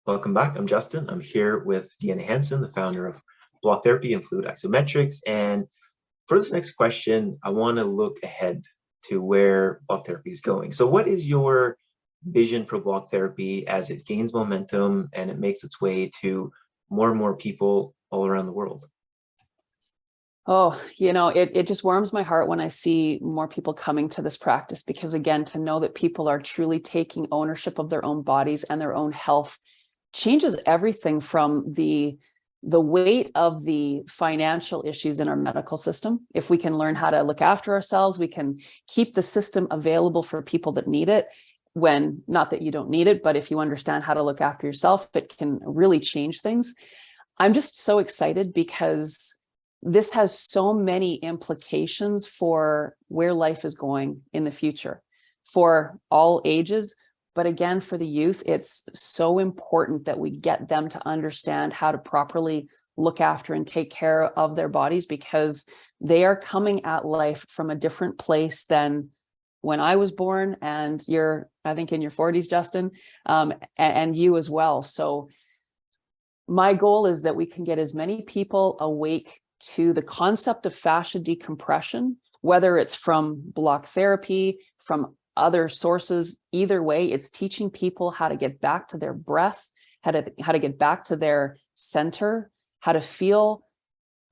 Welcome back. I'm Justin. I'm here with Deanna, the founder of Block Therapy and Fluid Isometrics. And for this next question, I want to look ahead to where block therapy is going. So what is your vision for block therapy as it gains momentum and it makes its way to more and more people all around the world? Oh, it just warms my heart when I see more people coming to this practice, because again, to know that people are truly taking ownership of their own bodies and their own health changes everything from the weight of the financial issues in our medical system. If we can learn how to look after ourselves, we can keep the system available for people that need it. When, not that you don't need it, but if you understand how to look after yourself, it can really change things. I'm just so excited because this has so many implications for where life is going in the future for all ages. But again, for the youth, it's so important that we get them to understand how to properly look after and take care of their bodies, because they are coming at life from a different place than when I was born, and you're, I think, in your 40s, Justin, and you as well. So my goal is that we can get as many people awake to the concept of fascia decompression, whether it's from block therapy, from other sources. Either way, it's teaching people how to get back to their breath, how to get back to their center, how to feel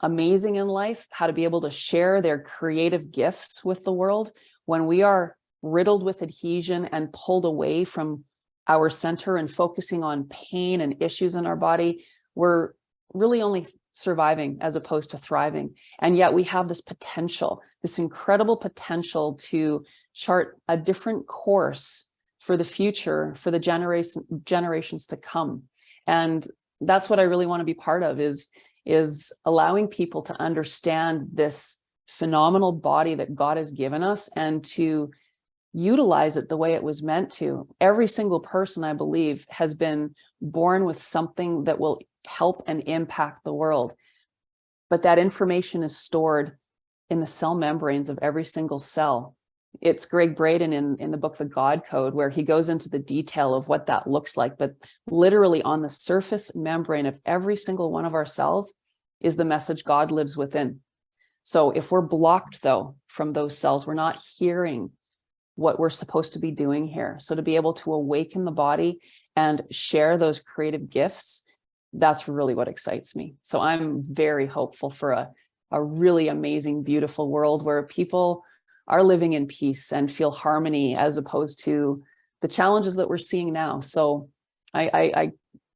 amazing in life, how to be able to share their creative gifts with the world. When we are riddled with adhesion and pulled away from our center and focusing on pain and issues in our body, we're really only surviving as opposed to thriving. And yet we have this potential, this incredible potential to chart a different course for the future, for the generations to come. And that's what I really want to be part of, is allowing people to understand this phenomenal body that God has given us and to utilize it the way it was meant to. Every single person, I believe, has been born with something that will help and impact the world. But that information is stored in the cell membranes of every single cell. It's Greg Braden in the book, The God Code, where he goes into the detail of what that looks like. But literally on the surface membrane of every single one of our cells is the message God lives within. So if we're blocked, though, from those cells, we're not hearing what we're supposed to be doing here. So to be able to awaken the body and share those creative gifts, that's really what excites me. So I'm very hopeful for a really amazing, beautiful world where people are living in peace and feel harmony, as opposed to the challenges that we're seeing now. So I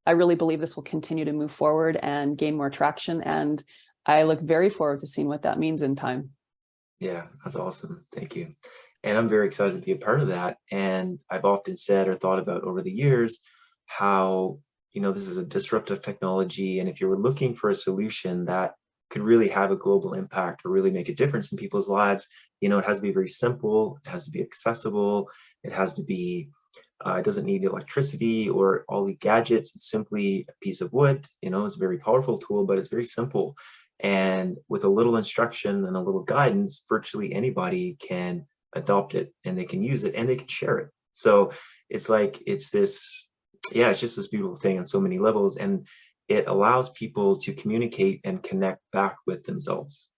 really believe this will continue to move forward and gain more traction. And I look very forward to seeing what that means in time. Yeah, that's awesome. Thank you. And I'm very excited to be a part of that. And I've often said or thought about over the years how, this is a disruptive technology. And if you were looking for a solution that could really have a global impact or really make a difference in people's lives, it has to be very simple. It has to be accessible. It has to be, it doesn't need electricity or all the gadgets. It's simply a piece of wood. It's a very powerful tool, but it's very simple. And with a little instruction and a little guidance, virtually anybody can adopt it, and they can use it, and they can share it. So it's like, it's just this beautiful thing on so many levels. And it allows people to communicate and connect back with themselves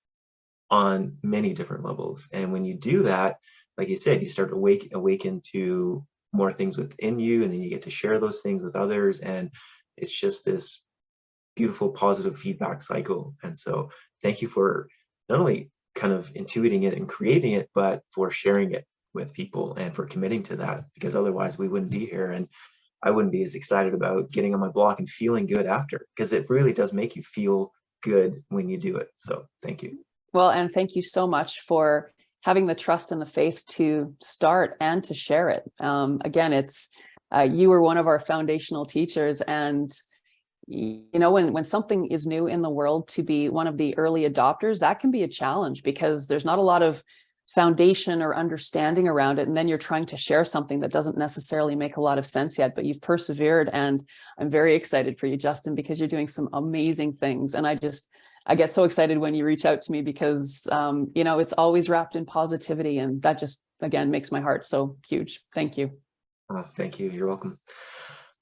on many different levels. And when you do that, like you said, you start to awaken to more things within you, and then you get to share those things with others. And it's just this beautiful, positive feedback cycle. And so thank you for not only kind of intuiting it and creating it, but for sharing it with people and for committing to that, because otherwise we wouldn't be here. And I wouldn't be as excited about getting on my block and feeling good after, because it really does make you feel good when you do it. So thank you. Well, and thank you so much for having the trust and the faith to start and to share it. Again, it's you were one of our foundational teachers, and when something is new in the world, to be one of the early adopters, that can be a challenge, because there's not a lot of foundation or understanding around it. And then you're trying to share something that doesn't necessarily make a lot of sense yet, but you've persevered. And I'm very excited for you, Justin, because you're doing some amazing things. And I get so excited when you reach out to me, because, it's always wrapped in positivity. And that just, again, makes my heart so huge. Thank you. Oh, thank you. You're welcome.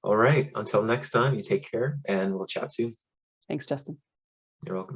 All right. Until next time, you take care and we'll chat soon. Thanks, Justin. You're welcome.